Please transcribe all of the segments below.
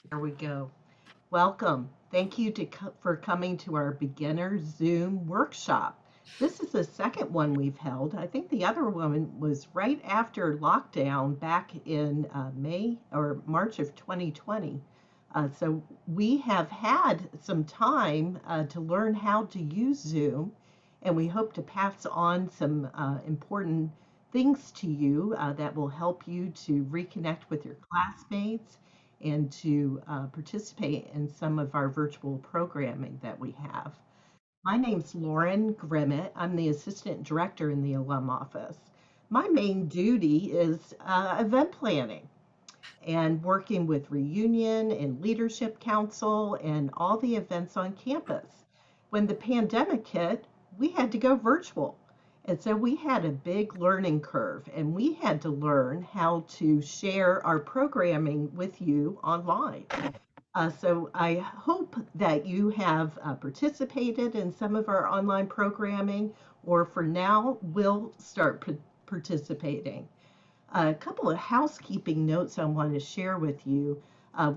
There we go. Welcome. Thank you for coming to our beginner Zoom workshop. This is the second one we've held. I think the other one was right after lockdown back in May or March of 2020. So we have had some time to learn how to use Zoom, and we hope to pass on some important things to you that will help you to reconnect with your classmates and to participate in some of our virtual programming that we have. My name's Lauren Grimmett. I'm the Assistant Director in the Alum Office. My main duty is event planning and working with Reunion and Leadership Council and all the events on campus. When the pandemic hit, we had to go virtual. And so we had a big learning curve, and we had to learn how to share our programming with you online. So I hope that you have participated in some of our online programming, or for now, will start participating. A couple of housekeeping notes I want to share with you.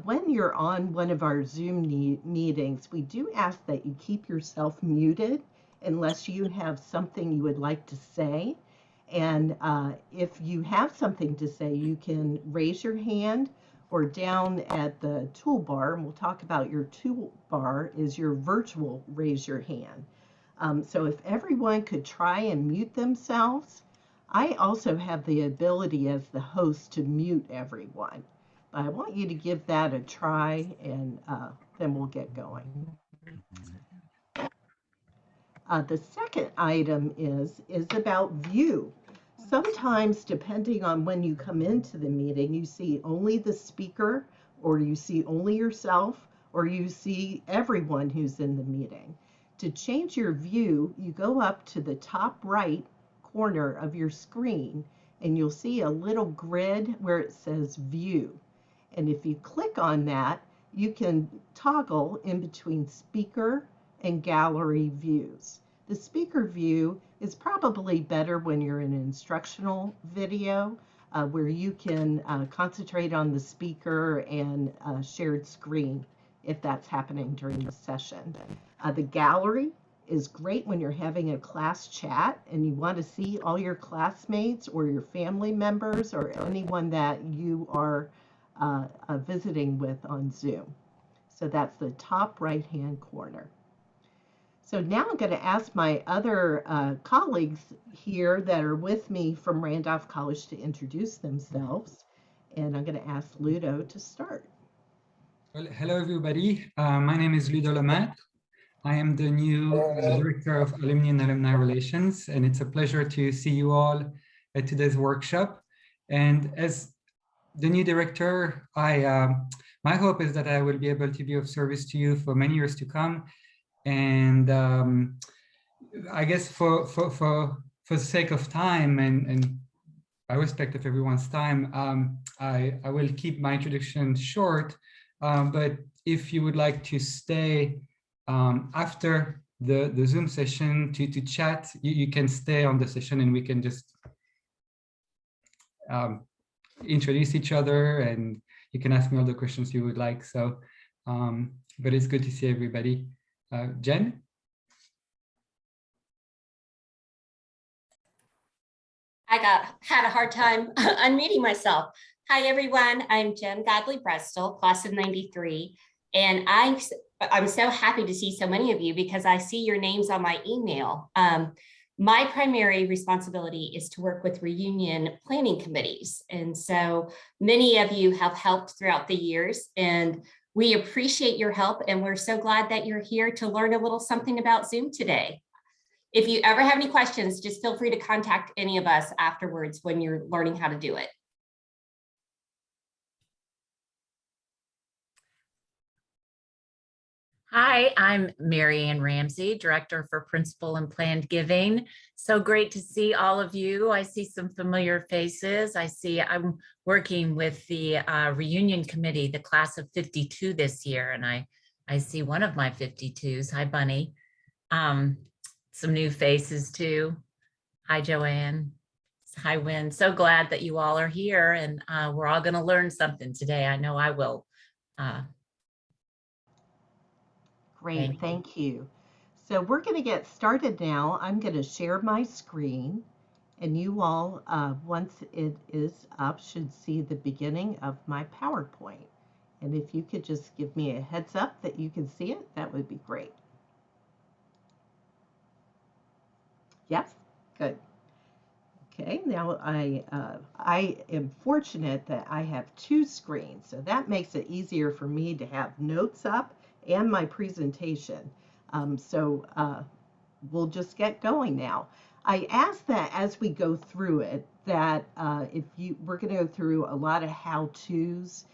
When you're on one of our Zoom meetings, we do ask that you keep yourself muted unless you have something you would like to say. And if you have something to say, you can raise your hand or down at the toolbar, and we'll talk about your toolbar is your virtual raise your hand. So if everyone could try and mute themselves, I also have the ability as the host to mute everyone. But I want you to give that a try and then we'll get going. The second item is about view. Sometimes, depending on when you come into the meeting, you see only the speaker, or you see only yourself, or you see everyone who's in the meeting. To change your view, you go up to the top right corner of your screen, and you'll see a little grid where it says View. And if you click on that, you can toggle in between speaker and gallery views. The speaker view is probably better when you're in an instructional video where you can concentrate on the speaker and shared screen if that's happening during the session. The gallery is great when you're having a class chat and you want to see all your classmates or your family members or anyone that you are visiting with on Zoom. So that's the top right-hand corner. So now I'm going to ask my other colleagues here that are with me from Randolph College to introduce themselves. And I'm going to ask Ludo to start. Well, hello, everybody. My name is Ludo Lemaitre. I am the new Director of Alumni and Alumni Relations, and it's a pleasure to see you all at today's workshop. And as the new director, my hope is that I will be able to be of service to you for many years to come. And I guess for the sake of time and by respect of everyone's time, I will keep my introduction short. But if you would like to stay after the Zoom session to chat, you can stay on the session and we can just introduce each other and you can ask me all the questions you would like. So, but it's good to see everybody. Jen? I had a hard time unmuting myself. Hi, everyone. I'm Jen Godley Brestol, class of 93. And I'm so happy to see so many of you because I see your names on my email. My primary responsibility is to work with reunion planning committees. And so many of you have helped throughout the years, and we appreciate your help. And we're so glad that you're here to learn a little something about Zoom today. If you ever have any questions, just feel free to contact any of us afterwards when you're learning how to do it. Hi, I'm Mary Ann Ramsey, Director for Principal and Planned Giving. So great to see all of you. I see some familiar faces. I'm working with the reunion committee, the class of 52 this year, and I see one of my 52s. Hi, Bunny. Some new faces too. Hi, Joanne. Hi, Wynn. So glad that you all are here, and we're all going to learn something today. I know I will Great, thank you. So we're going to get started now. I'm going to share my screen, and you all, once it is up, should see the beginning of my PowerPoint. And if you could just give me a heads up that you can see it, that would be great. Yes, good. Okay, now I am fortunate that I have two screens, so that makes it easier for me to have notes up and my presentation. We'll just get going now. I ask that as we go through it, that we're going to go through a lot of how-tos.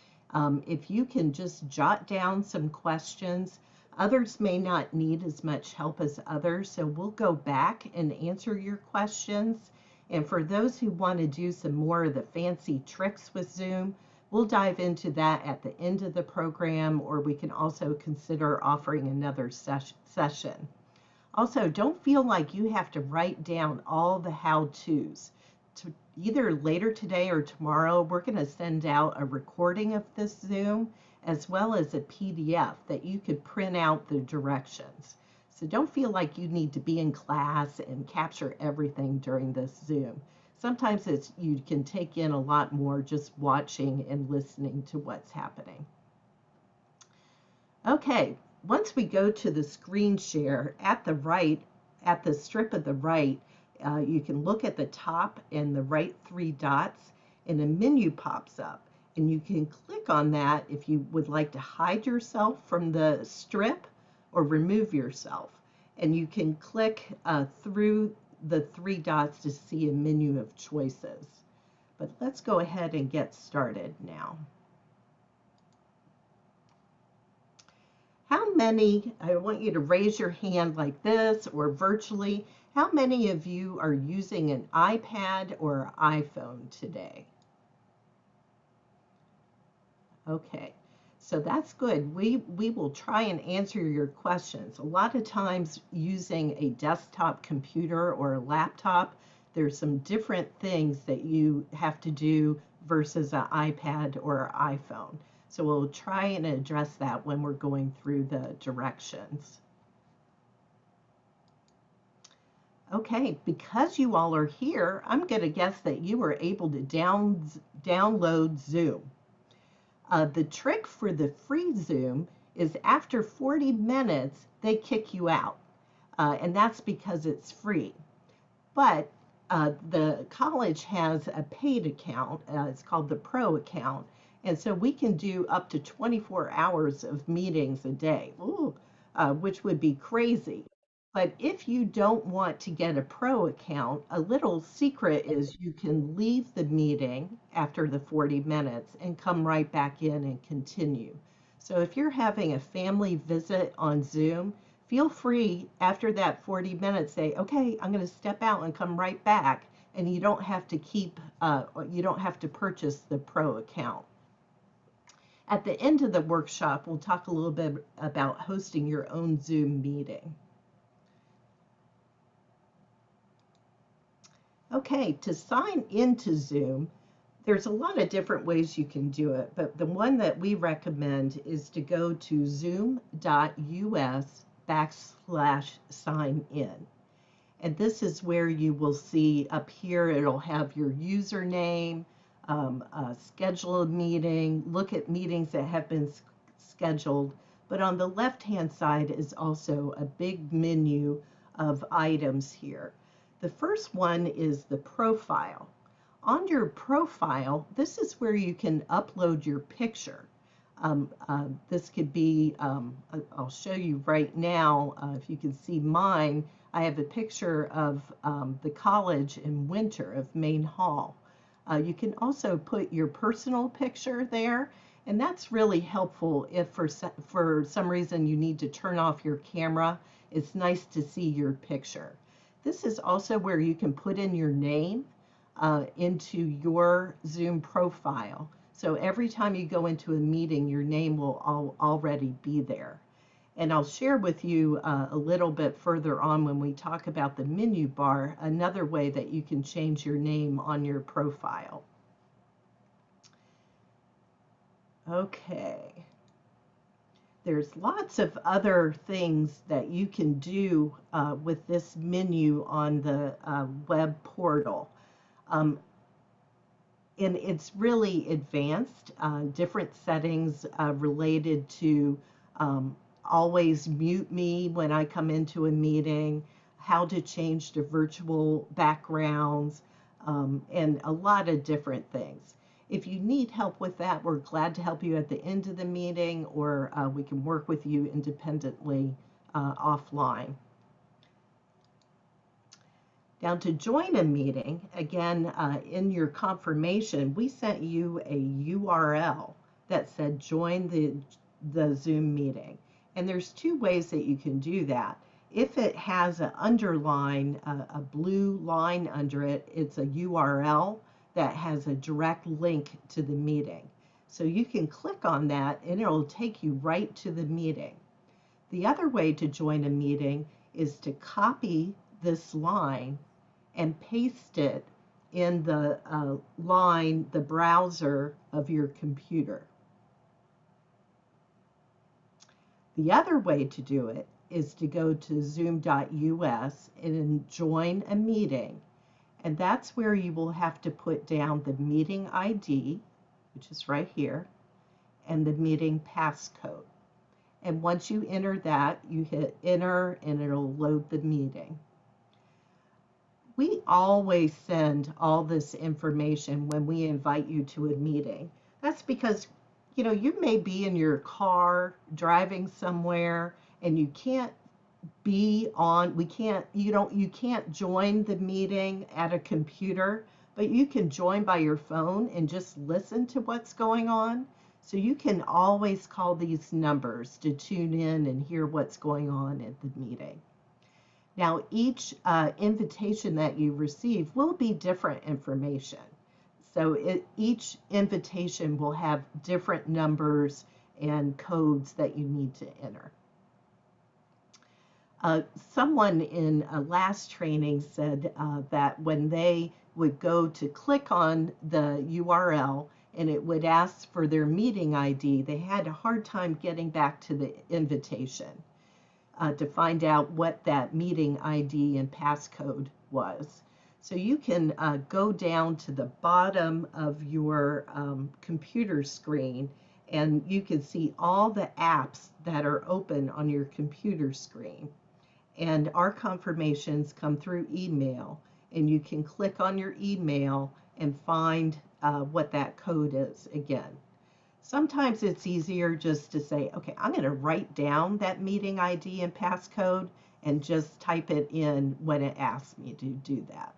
If you can just jot down some questions. Others may not need as much help as others, so we'll go back and answer your questions. And for those who want to do some more of the fancy tricks with Zoom, we'll dive into that at the end of the program, or we can also consider offering another session. Also, don't feel like you have to write down all the how-tos. Either later today or tomorrow, we're going to send out a recording of this Zoom, as well as a PDF that you could print out the directions. So don't feel like you need to be in class and capture everything during this Zoom. Sometimes you can take in a lot more just watching and listening to what's happening. Okay, once we go to the screen share, at the right, at the strip of the right, you can look at the top and the right three dots, and a menu pops up. And you can click on that if you would like to hide yourself from the strip or remove yourself. And you can click through the three dots to see a menu of choices. But let's go ahead and get started now. How many, I want you to raise your hand like this or virtually, how many of you are using an iPad or iPhone today? Okay, so that's good. We will try and answer your questions. A lot of times using a desktop computer or a laptop, there's some different things that you have to do versus an iPad or iPhone. So we'll try and address that when we're going through the directions. Okay, because you all are here, I'm going to guess that you were able to download Zoom. The trick for the free Zoom is after 40 minutes, they kick you out. And that's because it's free. But the college has a paid account. It's called the Pro account. And so we can do up to 24 hours of meetings a day, which would be crazy. But if you don't want to get a Pro account, a little secret is you can leave the meeting after the 40 minutes and come right back in and continue. So if you're having a family visit on Zoom, feel free after that 40 minutes, say, okay, I'm going to step out and come right back. And you don't have to you don't have to purchase the Pro account. At the end of the workshop, we'll talk a little bit about hosting your own Zoom meeting. Okay, to sign into Zoom, there's a lot of different ways you can do it, but the one that we recommend is to go to zoom.us/sign-in. And this is where you will see up here, it'll have your username, schedule a meeting, look at meetings that have been scheduled. But on the left-hand side is also a big menu of items here. The first one is the profile. On your profile, this is where you can upload your picture. This could be, I'll show you right now, if you can see mine, I have a picture of the college in winter of Main Hall. You can also put your personal picture there, and that's really helpful if for some reason you need to turn off your camera. It's nice to see your picture. This is also where you can put in your name into your Zoom profile. So every time you go into a meeting, your name will already be there. And I'll share with you a little bit further on when we talk about the menu bar, another way that you can change your name on your profile. Okay. there's lots of other things that you can do with this menu on the web portal. And it's really advanced, different settings related to always mute me when I come into a meeting, how to change to virtual backgrounds, and a lot of different things. If you need help with that, we're glad to help you at the end of the meeting, or we can work with you independently offline. Now, to join a meeting, again, in your confirmation, we sent you a URL that said join the Zoom meeting. And there's two ways that you can do that. If it has an underline, a blue line under it, it's a URL that has a direct link to the meeting. So you can click on that and it'll take you right to the meeting. The other way to join a meeting is to copy this line and paste it in the line, the browser of your computer. The other way to do it is to go to zoom.us and join a meeting. And that's where you will have to put down the meeting ID, which is right here, and the meeting passcode. And once you enter that, you hit enter and it'll load the meeting. We always send all this information when we invite you to a meeting. That's because, you know, you may be in your car driving somewhere and you can't be on, you can't join the meeting at a computer, but you can join by your phone and just listen to what's going on. So you can always call these numbers to tune in and hear what's going on at the meeting. Now, each invitation that you receive will be different information. So each invitation will have different numbers and codes that you need to enter. Someone in a last training said that when they would go to click on the URL and it would ask for their meeting ID, they had a hard time getting back to the invitation to find out what that meeting ID and passcode was. So you can go down to the bottom of your computer screen and you can see all the apps that are open on your computer screen. And our confirmations come through email, and you can click on your email and find what that code is again. Sometimes it's easier just to say, okay, I'm going to write down that meeting ID and passcode and just type it in when it asks me to do that.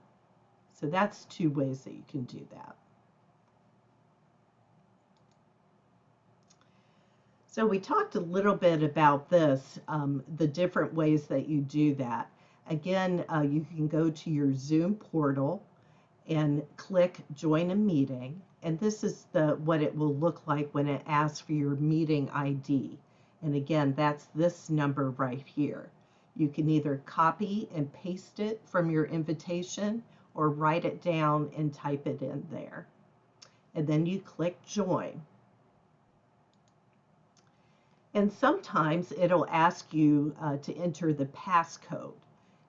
So that's two ways that you can do that. So we talked a little bit about this, the different ways that you do that. Again, you can go to your Zoom portal and click join a meeting. And this is what it will look like when it asks for your meeting ID. And again, that's this number right here. You can either copy and paste it from your invitation or write it down and type it in there. And then you click join. And sometimes it'll ask you to enter the passcode.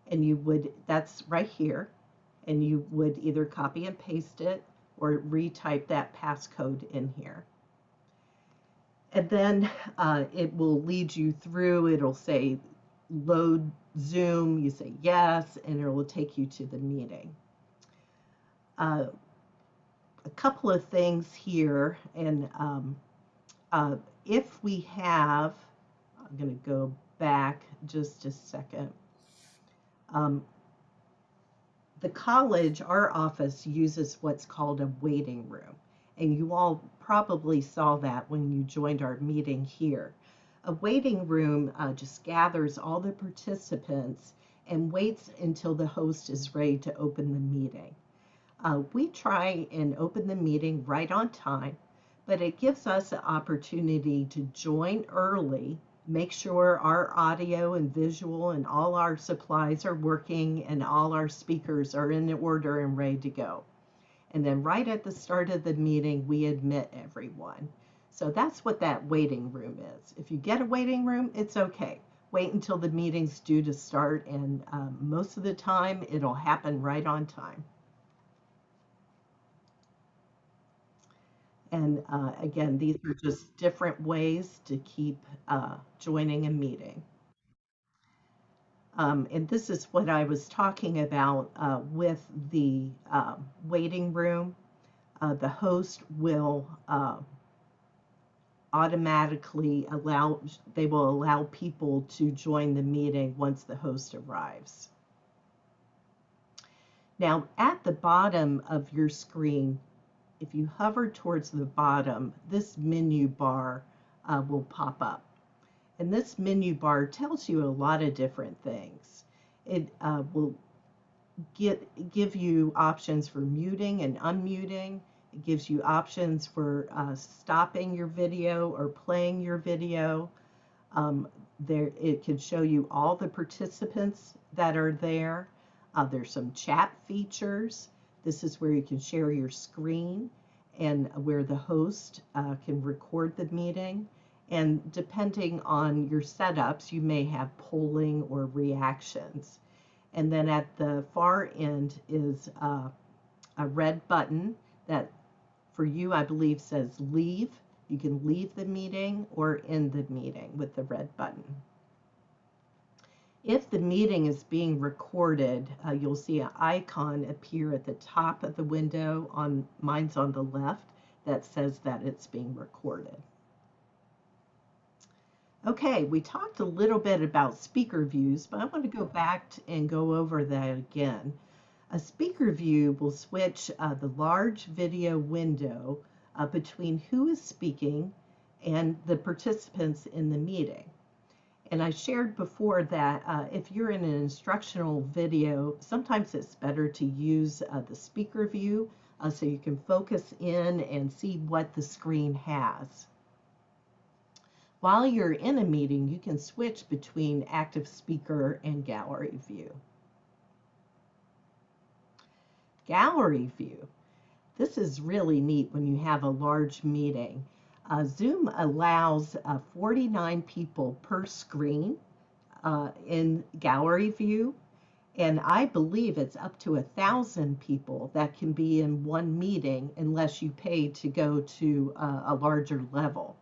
And that's right here. And you would either copy and paste it or retype that passcode in here. And then it will lead you through, it'll say load Zoom, you say yes, and it will take you to the meeting. A couple of things here, and if we have, I'm going to go back just a second. The college, our office, uses what's called a waiting room. And you all probably saw that when you joined our meeting here. A waiting room just gathers all the participants and waits until the host is ready to open the meeting. We try and open the meeting right on time, but it gives us an opportunity to join early, make sure our audio and visual and all our supplies are working and all our speakers are in order and ready to go. And then right at the start of the meeting, we admit everyone. So that's what that waiting room is. If you get a waiting room, it's okay. Wait until the meeting's due to start, and most of the time it'll happen right on time. And again, these are just different ways to keep joining a meeting. And this is what I was talking about with the waiting room. The host will automatically they will allow people to join the meeting once the host arrives. Now, at the bottom of your screen, if you hover towards the bottom, this menu bar will pop up. And this menu bar tells you a lot of different things. It will give you options for muting and unmuting. It gives you options for stopping your video or playing your video. It can show you all the participants that are there. There's some chat features. This is where you can share your screen and where the host can record the meeting. And depending on your setups, you may have polling or reactions. And then at the far end is a red button that for you, I believe, says leave. You can leave the meeting or end the meeting with the red button. If the meeting is being recorded, you'll see an icon appear at the top of the window. Mine's on the left that says that it's being recorded. Okay, we talked a little bit about speaker views, but I want to go back and go over that again. A speaker view will switch the large video window between who is speaking and the participants in the meeting. And I shared before that if you're in an instructional video, sometimes it's better to use the speaker view so you can focus in and see what the screen has. While you're in a meeting, you can switch between active speaker and gallery view. Gallery view. This is really neat when you have a large meeting. Zoom allows 49 people per screen in gallery view, and I believe it's up to 1,000 people that can be in one meeting unless you pay to go to a larger level.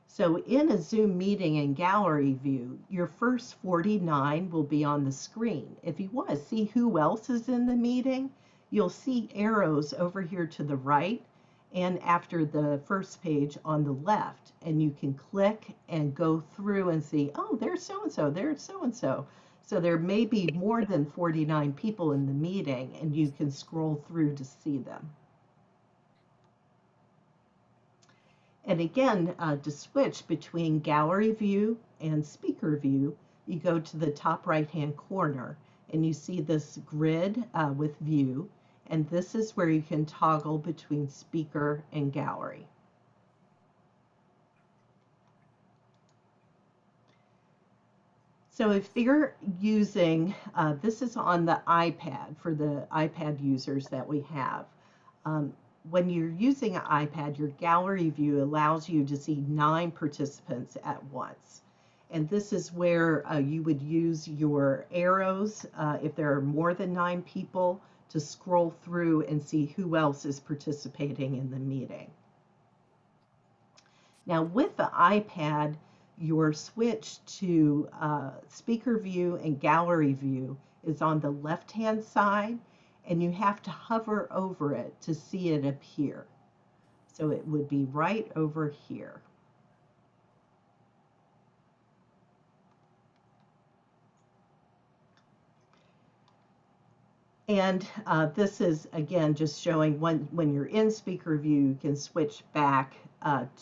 So in a Zoom meeting in gallery view, your first 49 will be on the screen. If you want to see who else is in the meeting, you'll see arrows over here to the right and after the first page on the left. And you can click and go through and see, oh, there's so-and-so, there's so-and-so. So there may be more than 49 people in the meeting, and you can scroll through to see them. And again, to switch between gallery view and speaker view, you go to the top right-hand corner and you see this grid with view. And this is where you can toggle between speaker and gallery. So if you're using, this is on the iPad for the iPad users that we have. When you're using an iPad, your gallery view allows you to see 9 participants at once. And this is where you would use your arrows if there are more than 9 people to scroll through and see who else is participating in the meeting. Now with the iPad, your switch to speaker view and gallery view is on the left-hand side, and you have to hover over it to see it appear. So it would be right over here. And this is, again, just showing when you're in speaker view, you can switch back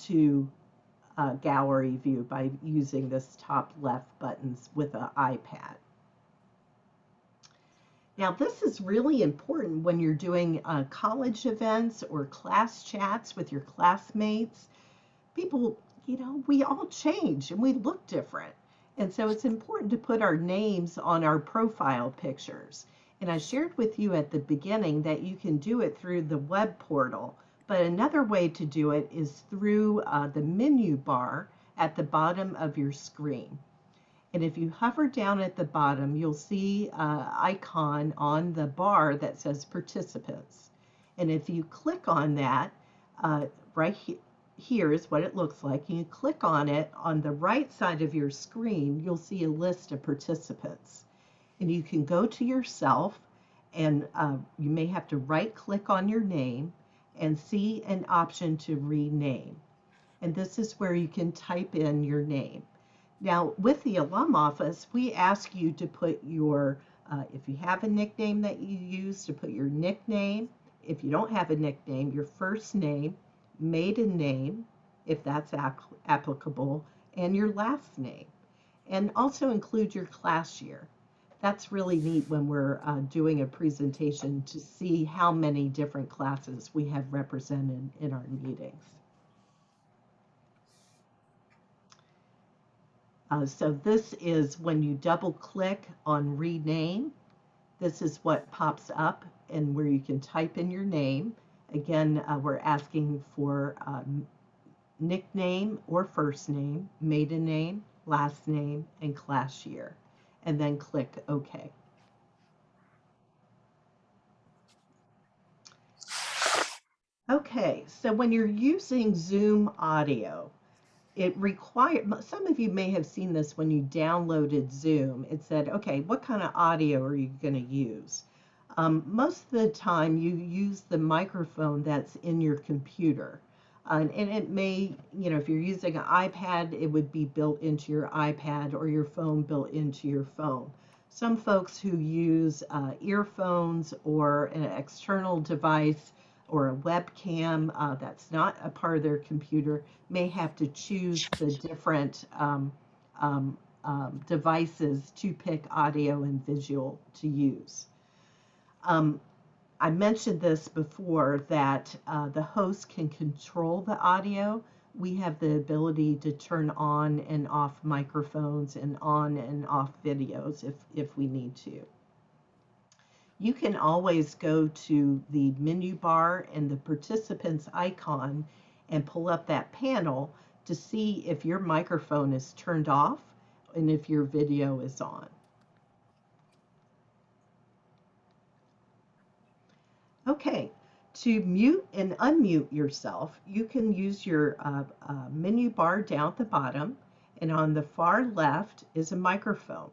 to gallery view by using this top left buttons with an iPad. Now, this is really important when you're doing college events or class chats with your classmates. People, you know, we all change and we look different. And so it's important to put our names on our profile pictures. And I shared with you at the beginning that you can do it through the web portal, But another way to do it is through the menu bar at the bottom of your screen. And if you hover down at the bottom, you'll see an icon on the bar that says participants. And if you click on that, right here is what it looks like. And you click on it, on the right side of your screen, you'll see a list of participants. And you can go to yourself, and you may have to right click on your name and see an option to rename. And this is where you can type in your name. Now, with the Alum Office, we ask you to put your, if you have a nickname that you use, to put your nickname. If you don't have a nickname, your first name, maiden name, if that's applicable, and your last name. And also include your class year. That's really neat when we're doing a presentation to see how many different classes we have represented in our meetings. So this is when you double click on rename, this is what pops up and where you can type in your name. Again, we're asking for nickname or first name, maiden name, last name, and class year, and then click OK. Okay, so when you're using Zoom audio, it required, some of you may have seen this when you downloaded Zoom. It said, okay, what kind of audio are you going to use? Most of the time you use the microphone that's in your computer. And it may, you know, if you're using an iPad, it would be built into your iPad, or your phone built into your phone. Some folks who use earphones or an external device or a webcam that's not a part of their computer may have to choose the different devices to pick audio and visual to use. I mentioned this before, that the host can control the audio. We have the ability to turn on and off microphones and on and off videos if we need to. You can always go to the menu bar and the participants icon and pull up that panel to see if your microphone is turned off and if your video is on. Okay, to mute and unmute yourself, you can use your menu bar down at the bottom, and on the far left is a microphone.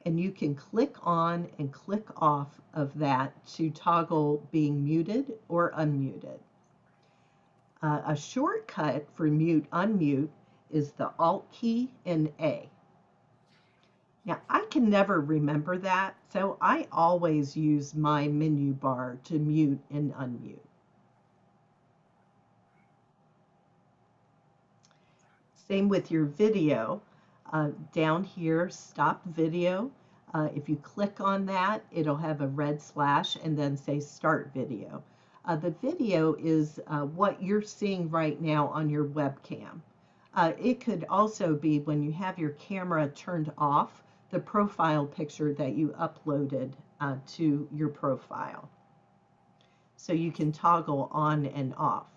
And you can click on and click off of that to toggle being muted or unmuted. A shortcut for mute, unmute is the Alt key and A. Now, I can never remember that, so I always use my menu bar to mute and unmute. Same with your video. Down here, stop video. If you click on that, it'll have a red slash and then say start video. The video is what you're seeing right now on your webcam. It could also be when you have your camera turned off, the profile picture that you uploaded to your profile. So you can toggle on and off.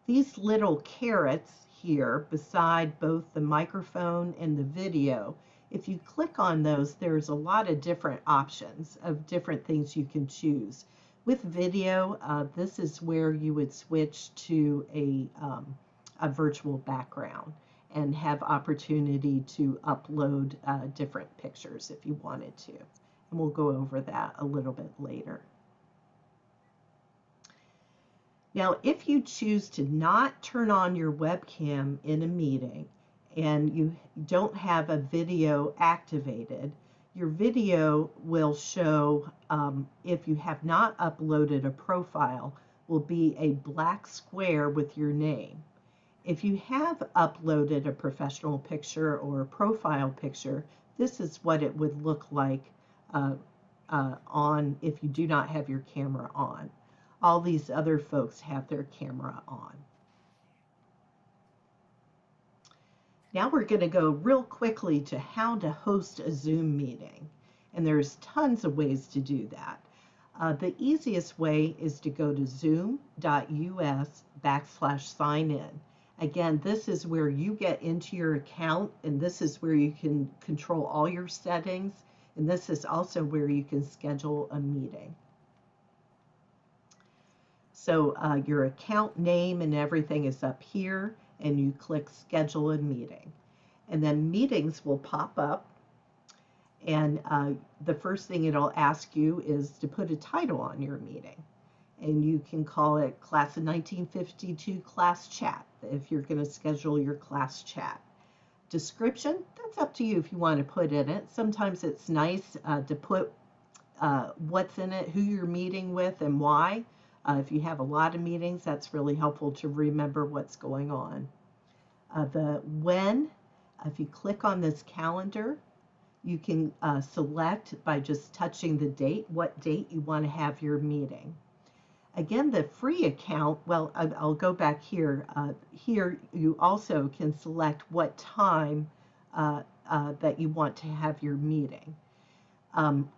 These little carrots here beside both the microphone and the video, if you click on those, there's a lot of different options of different things you can choose. With video, this is where you would switch to a virtual background and have opportunity to upload different pictures if you wanted to. And we'll go over that a little bit later. Now, if you choose to not turn on your webcam in a meeting and you don't have a video activated, your video will show, if you have not uploaded a profile, will be a black square with your name. If you have uploaded a professional picture or a profile picture, this is what it would look like on if you do not have your camera on. All these other folks have their camera on. Now we're going to go real quickly to how to host a Zoom meeting. And there's tons of ways to do that. The easiest way is to go to zoom.us/sign-in. Again, this is where you get into your account, and this is where you can control all your settings, and this is also where you can schedule a meeting. So your account name and everything is up here, and you click schedule a meeting. And then meetings will pop up, and the first thing it'll ask you is to put a title on your meeting. And you can call it Class of 1952 Class Chat if you're going to schedule your class chat. Description, that's up to you if you want to put in it. Sometimes it's nice to put what's in it, who you're meeting with, and why. If you have a lot of meetings, that's really helpful to remember what's going on. The when, if you click on this calendar, you can select by just touching the date, what date you want to have your meeting. Again, the free account, well, I'll go back here. Here you also can select what time that you want to have your meeting.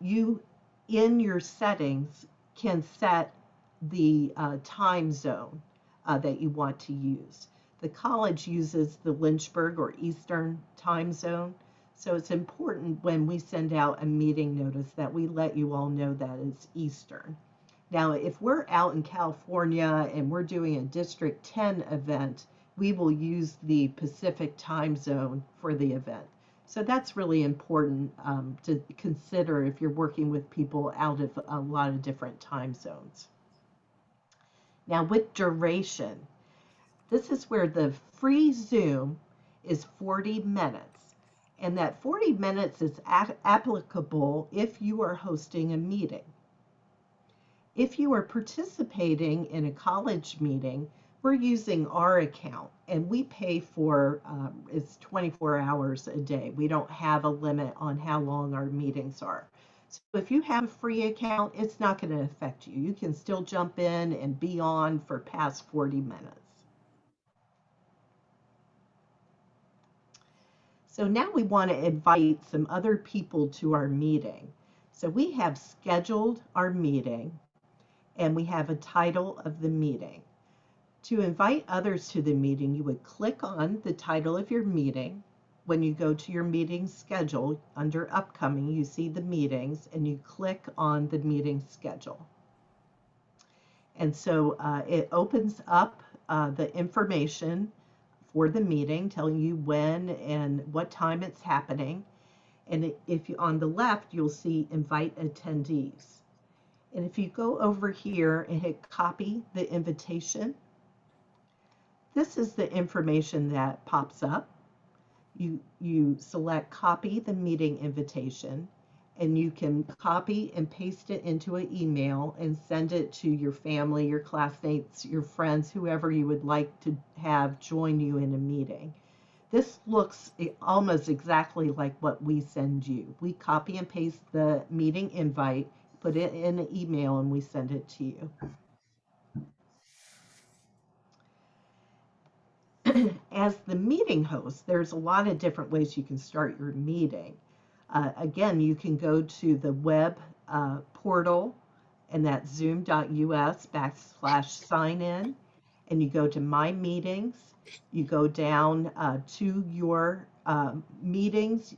You, in your settings, can set the time zone that you want to use. The college uses the Lynchburg or Eastern time zone, so it's important when we send out a meeting notice that we let you all know that it's Eastern. Now, if we're out in California and we're doing a District 10 event, we will use the Pacific time zone for the event. So that's really important to consider if you're working with people out of a lot of different time zones. Now, with duration, this is where the free Zoom is 40 minutes. And that 40 minutes is applicable if you are hosting a meeting. If you are participating in a college meeting, we're using our account, and we pay for it's 24 hours a day. We don't have a limit on how long our meetings are. So if you have a free account, it's not going to affect you. You can still jump in and be on for past 40 minutes. So now we want to invite some other people to our meeting. So we have scheduled our meeting, and we have a title of the meeting. To invite others to the meeting, you would click on the title of your meeting. When you go to your meeting schedule, under upcoming, you see the meetings, and you click on the meeting schedule. And so it opens up the information for the meeting, telling you when and what time it's happening. And if you, on the left, you'll see invite attendees. And if you go over here and hit copy the invitation, this is the information that pops up. You select copy the meeting invitation, and you can copy and paste it into an email and send it to your family, your classmates, your friends, whoever you would like to have join you in a meeting. This looks almost exactly like what we send you. We copy and paste the meeting invite, put it in an email, and we send it to you. As the meeting host, there's a lot of different ways you can start your meeting. Again, you can go to the web portal, and that's zoom.us/sign-in, and you go to My Meetings. You go down to your meetings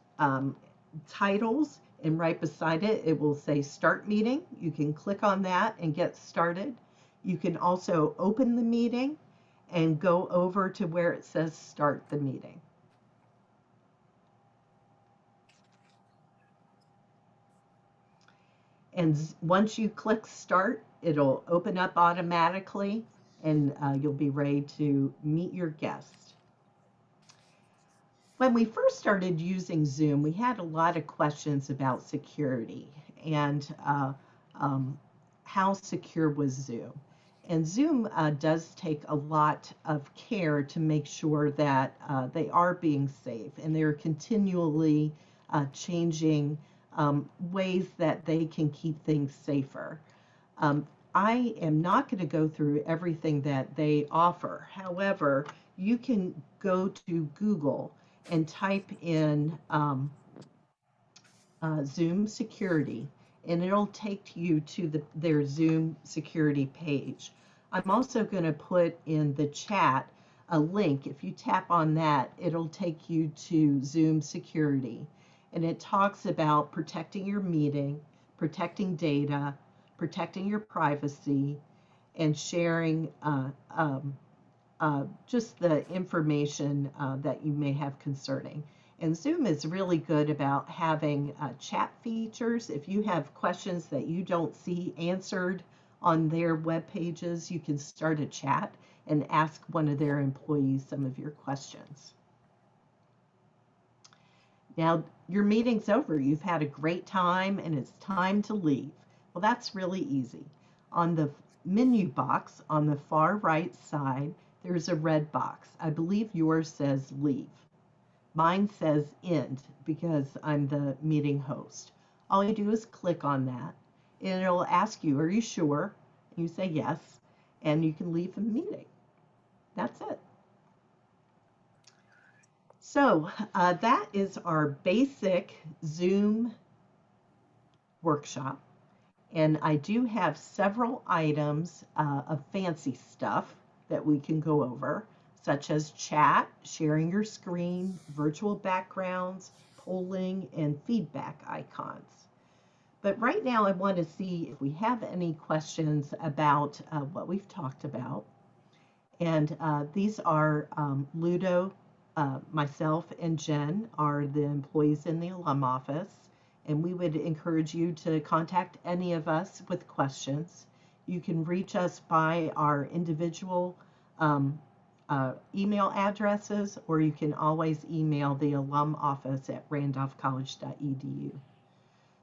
titles, and right beside it, it will say Start Meeting. You can click on that and get started. You can also open the meeting and go over to where it says Start the Meeting. And once you click Start, it'll open up automatically, and you'll be ready to meet your guest. When we first started using Zoom, we had a lot of questions about security and how secure was Zoom. And Zoom does take a lot of care to make sure that they are being safe, and they're continually changing ways that they can keep things safer. I am not going to go through everything that they offer. However, you can go to Google and type in Zoom security, and it'll take you to their Zoom security page. I'm also going to put in the chat a link. If you tap on that, it'll take you to Zoom security, and it talks about protecting your meeting, protecting data, protecting your privacy, and sharing just the information that you may have concerning. And Zoom is really good about having chat features. If you have questions that you don't see answered on their web pages, you can start a chat and ask one of their employees some of your questions. Now, your meeting's over. You've had a great time and it's time to leave. Well, that's really easy. On the menu box on the far right side, there's a red box. I believe yours says leave. Mine says end because I'm the meeting host. All you do is click on that and it'll ask you, are you sure? You say yes, and you can leave the meeting. That's it. So that is our basic Zoom workshop. And I do have several items of fancy stuff that we can go over, such as chat, sharing your screen, virtual backgrounds, polling, and feedback icons. But right now I want to see if we have any questions about what we've talked about. And these are Ludo, myself, and Jen are the employees in the alum office. And we would encourage you to contact any of us with questions. You can reach us by our individual email addresses, or you can always email the alum office at randolphcollege.edu.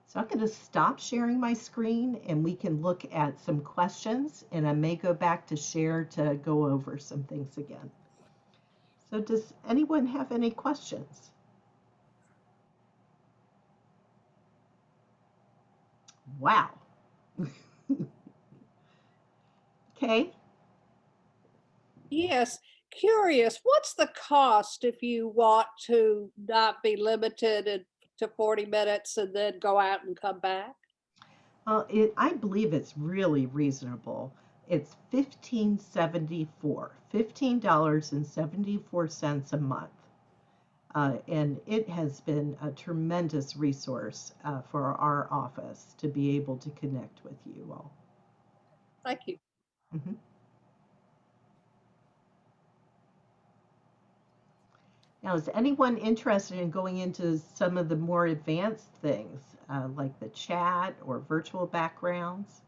So I'm going to stop sharing my screen and we can look at some questions, and I may go back to share to go over some things again. So does anyone have any questions? Wow. Okay. Yes, curious, what's the cost if you want to not be limited to 40 minutes and then go out and come back? Well, I believe it's really reasonable. It's $15.74, $15.74 a month. And it has been a tremendous resource for our office to be able to connect with you all. Thank you. Mm-hmm. Now, is anyone interested in going into some of the more advanced things, like the chat or virtual backgrounds?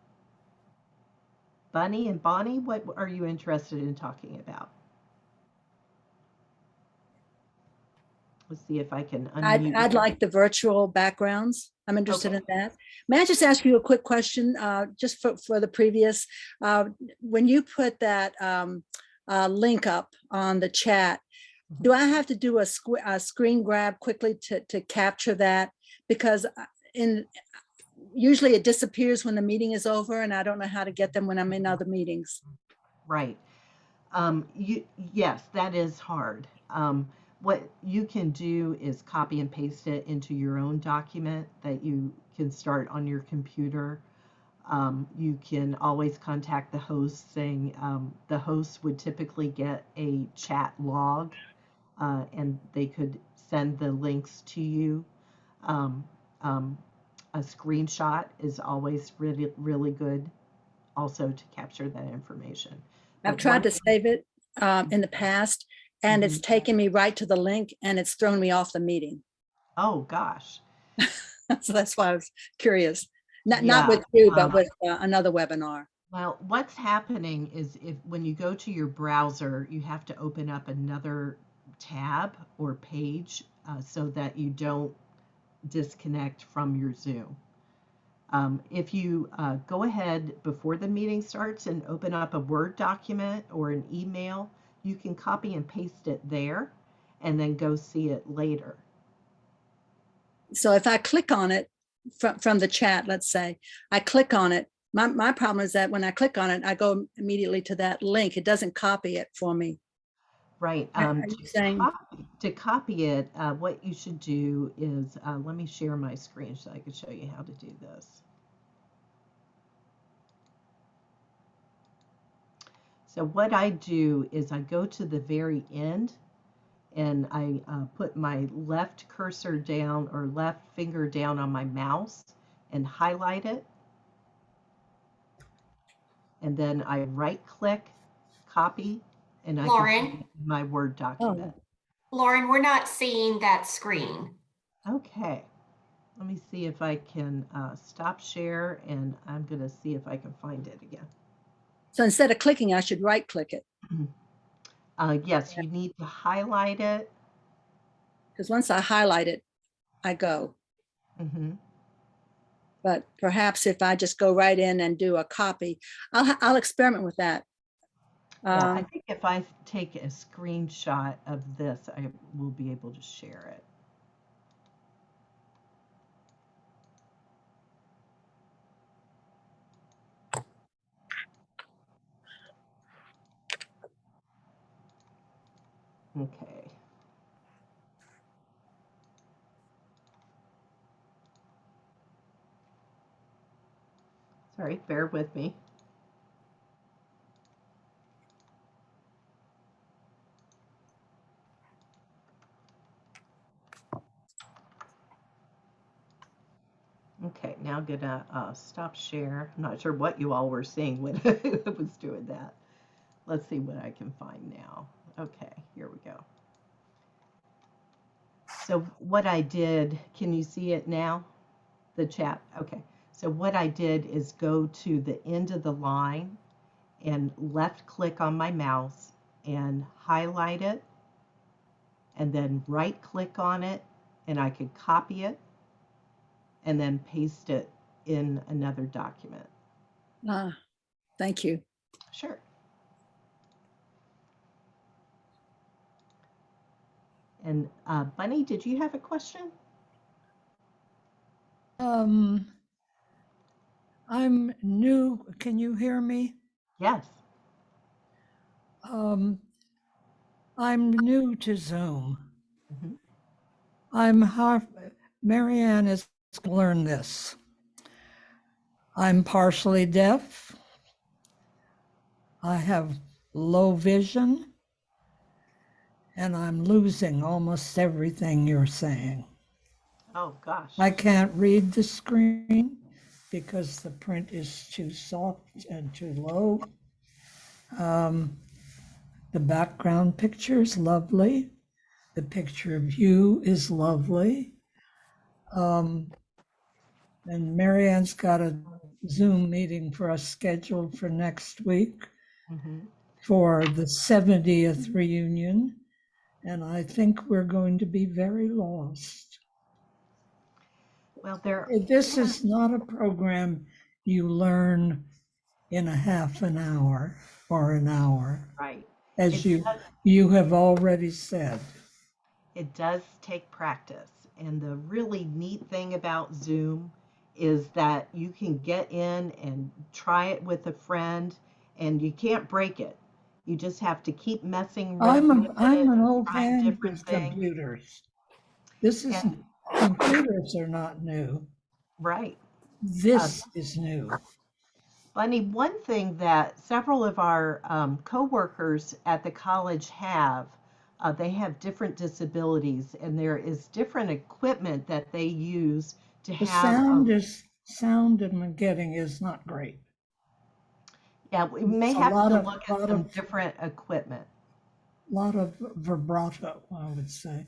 Bunny and Bonnie, what are you interested in talking about? Let's see if I can unmute. I'd like the virtual backgrounds. I'm interested in that. May I just ask you a quick question, just for the previous, when you put that link up on the chat, do I have to do a screen grab quickly to capture that? Because usually it disappears when the meeting is over, and I don't know how to get them when I'm in other meetings. Right. Yes, that is hard. What you can do is copy and paste it into your own document that you can start on your computer. You can always contact the host saying the host would typically get a chat log, and they could send the links to you. A screenshot is always really, really good also to capture that information. I've tried to save it in the past, and it's taken me right to the link, and it's thrown me off the meeting. Oh, gosh. So that's why I was curious. Not with you, but with another webinar. Well, what's happening is when you go to your browser, you have to open up another tab or page so that you don't disconnect from your Zoom. If you go ahead before the meeting starts and open up a Word document or an email, you can copy and paste it there and then go see it later. So if I click on it from the chat, let's say, I click on it, my problem is that when I click on it, I go immediately to that link. It doesn't copy it for me. Right. To copy it, what you should do is, let me share my screen so I can show you how to do this. So what I do is I go to the very end and I put my left cursor down or left finger down on my mouse and highlight it. And then I right click, copy, and I can put it Lauren, in my Word document. Lauren, we're not seeing that screen. Okay, let me see if I can stop share, and I'm going to see if I can find it again. So instead of clicking, I should right click it, Yes, you need to highlight it. because once I highlight it, I go. Mhm. But perhaps if I just go right in and do a copy, I'll experiment with that. Yeah, I think if I take a screenshot of this, I will be able to share it. Okay. Sorry, bear with me. Okay, now I'm gonna stop share. I'm not sure what you all were seeing when I was doing that. Let's see what I can find now. Okay, here we go. So what I did, can you see it now? The chat, okay. So what I did is go to the end of the line and left click on my mouse and highlight it and then right click on it and I could copy it and then paste it in another document. Thank you. Sure. And Bunny, did you have a question? I'm new. Can you hear me? Yes. I'm new to Zoom. Mhm. Marianne has learned this. I'm partially deaf. I have low vision, and I'm losing almost everything you're saying. Oh, gosh. I can't read the screen because the print is too soft and too low. The background picture is lovely. The picture of you is lovely. And Marianne's got a Zoom meeting for us scheduled for next week Mhm. for the 70th reunion. And I think we're going to be very lost. Well, there. This is not a program you learn in a half an hour or an hour, Right. as It you have already said. It does take practice. And the really neat thing about Zoom is that you can get in and try it with a friend and you can't break it. You just have to keep messing with I'm it, an old trying hand different with things. computers. This is, And, computers are not new. right. This is new. Bunny, one thing that several of our coworkers at the college have, they have different disabilities, and there is different equipment that they use to The have. sound I'm getting is not great. Yeah, we may It's a have lot to of- look at lot some of- different equipment. Lot of vibrato, I would say.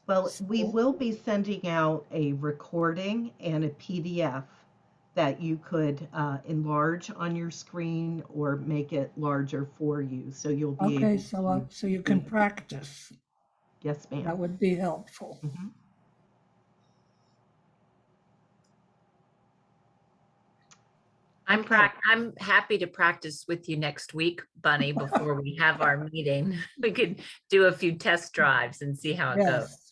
Well, we will be sending out a recording and a PDF that you could enlarge on your screen or make it larger for you. So you'll be Okay, able to. so you can practice. Yes, That ma'am. would be helpful. Mhm. Okay. I'm happy to practice with you next week, Bunny, before we have our meeting. We could do a few test drives and see how it goes. Yes.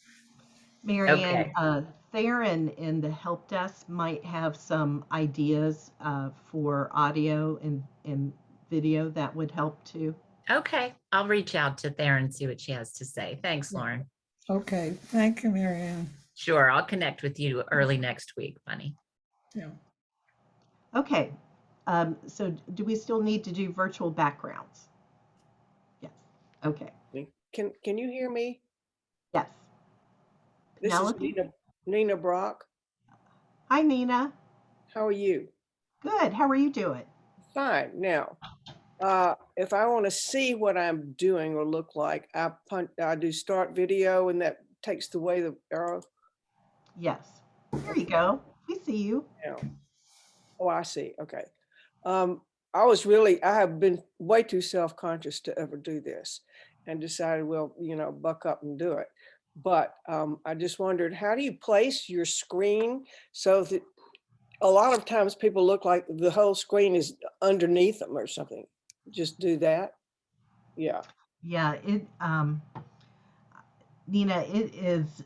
Marianne, Okay. Theron in the help desk might have some ideas for audio and video that would help too. Okay, I'll reach out to Theron and see what she has to say. Thanks, Yeah. Lauren. Okay, thank you, Marianne. Sure, I'll connect with you early next week, Bunny. Yeah. Okay, So do we still need to do virtual backgrounds? Yes. Okay. Can you hear me? Yes. This is Penelope? Nina Brock. Hi, Nina. How are you? Good. How are you doing? Fine. Now, if I want to see what I'm doing or look like, I do start video, and that takes away the arrow. Yes. There you go. We see you. Now, oh, I see. Okay. I have been way too self-conscious to ever do this, and decided, well, buck up and do it. But I just wondered, how do you place your screen so that a lot of times people look like the whole screen is underneath them or something? Just do that. Yeah. Yeah, Nina, it is,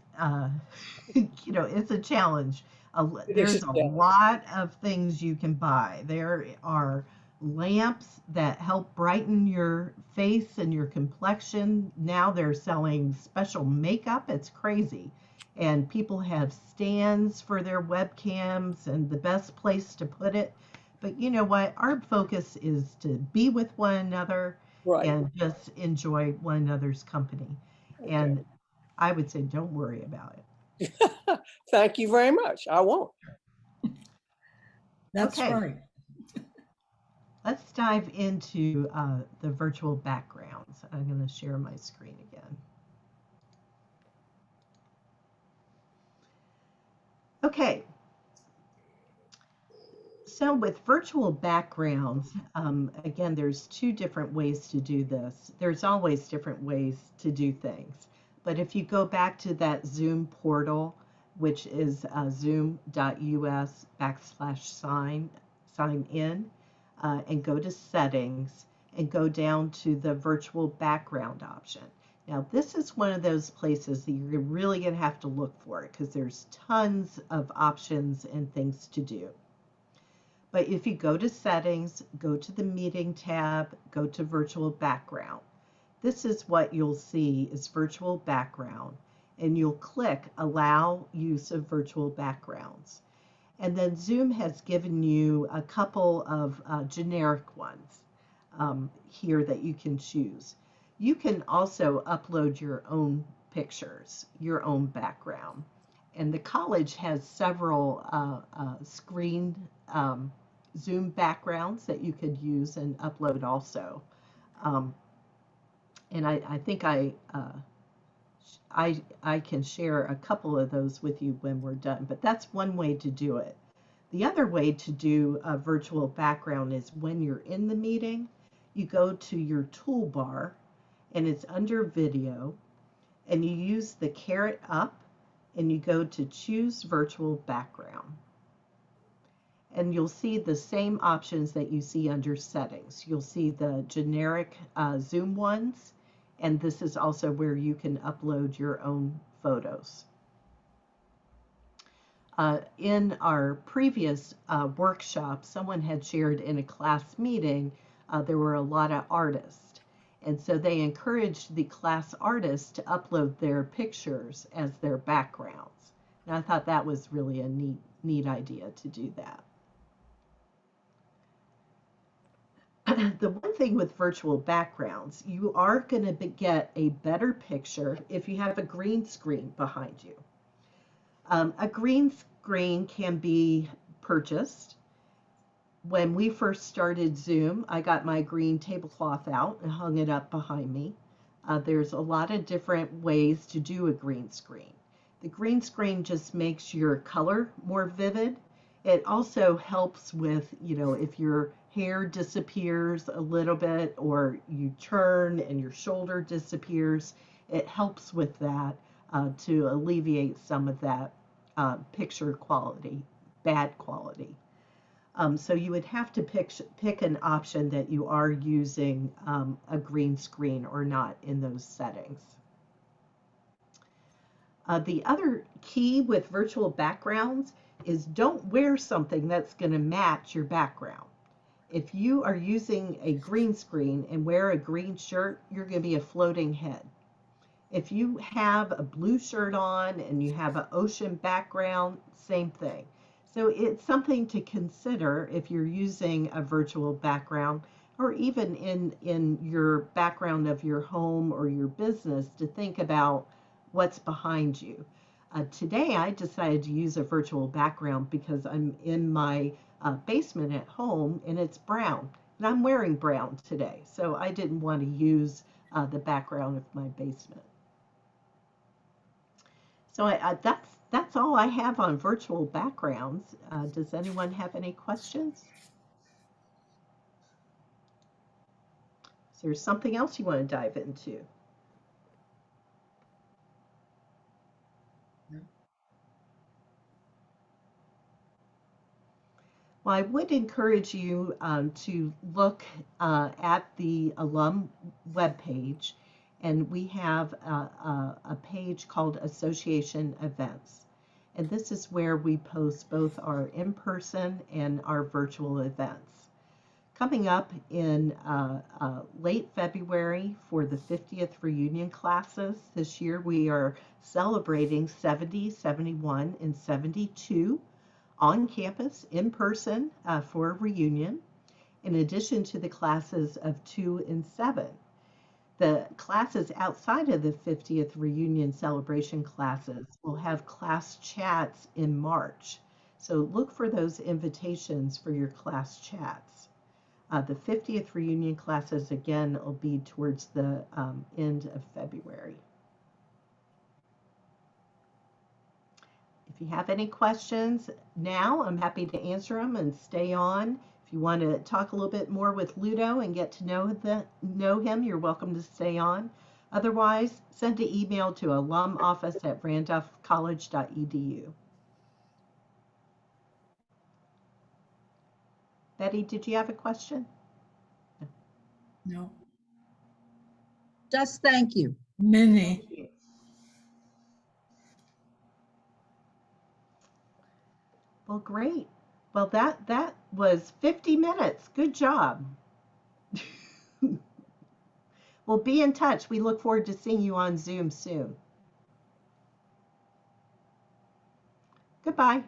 it's a challenge. It is There's a a challenge. lot of things you can buy. There are lamps that help brighten your face and your complexion. Now they're selling special makeup. It's crazy. And people have stands for their webcams and the best place to put it. But you know what? Our focus is to be with one another Right. and just enjoy one another's company. Okay. And I would say don't worry about it. Thank you very much. I won't. That's Okay. right. Let's dive into the virtual backgrounds. I'm going to share my screen again. Okay. So with virtual backgrounds, again, there's two different ways to do this. There's always different ways to do things. But if you go back to that Zoom portal, which is zoom.us/sign in, and go to settings and go down to the virtual background option. Now, this is one of those places that you're really going to have to look for it because there's tons of options and things to do. But if you go to settings, go to the meeting tab, go to virtual background. This is what you'll see is virtual background, and you'll click allow use of virtual backgrounds. And then Zoom has given you a couple of generic ones here that you can choose. You can also upload your own pictures, your own background. And the college has several screen Zoom backgrounds that you could use and upload also. And I think I can share a couple of those with you when we're done, but that's one way to do it. The other way to do a virtual background is when you're in the meeting, you go to your toolbar and it's under video, and you use the caret up and you go to choose virtual background. And you'll see the same options that you see under settings. You'll see the generic Zoom ones, and this is also where you can upload your own photos. In our previous workshop, someone had shared in a class meeting, there were a lot of artists. And so they encouraged the class artists to upload their pictures as their backgrounds. And I thought that was really a neat idea to do that. The one thing with virtual backgrounds, you are going to get a better picture if you have a green screen behind you. A green screen can be purchased. When we first started Zoom, I got my green tablecloth out and hung it up behind me. There's a lot of different ways to do a green screen. The green screen just makes your color more vivid. It also helps with, if your hair disappears a little bit or you turn and your shoulder disappears, it helps with that to alleviate some of that picture quality, bad quality. So you would have to pick an option that you are using a green screen or not in those settings. The other key with virtual backgrounds is don't wear something that's going to match your background. If you are using a green screen and wear a green shirt, you're going to be a floating head. If you have a blue shirt on and you have an ocean background, same thing. So it's something to consider if you're using a virtual background, or even in your background of your home or your business, to think about what's behind you. Today, I decided to use a virtual background because I'm in my basement at home and it's brown. And I'm wearing brown today, so I didn't want to use the background of my basement. So that's all I have on virtual backgrounds. Does anyone have any questions? Is there something else you want to dive into? Well, I would encourage you to look at the alum webpage, and we have a page called Association Events. And this is where we post both our in-person and our virtual events. Coming up in late February for the 50th reunion classes, this year we are celebrating 70, 71, and 72 on campus in person for a reunion, in addition to the classes of 2 and 7. The classes outside of the 50th reunion celebration classes will have class chats in March. So look for those invitations for your class chats. The 50th reunion classes, again, will be towards the end of February. If you have any questions now, I'm happy to answer them and stay on. If you want to talk a little bit more with Ludo and get to know him, you're welcome to stay on. Otherwise, send an email to alumoffice@randolphcollege.edu. Betty, did you have a question? No, Just thank you. many. Thank you. Well, great. Well, that was 50 minutes. Good job. Well, be in touch. We look forward to seeing you on Zoom soon. Goodbye.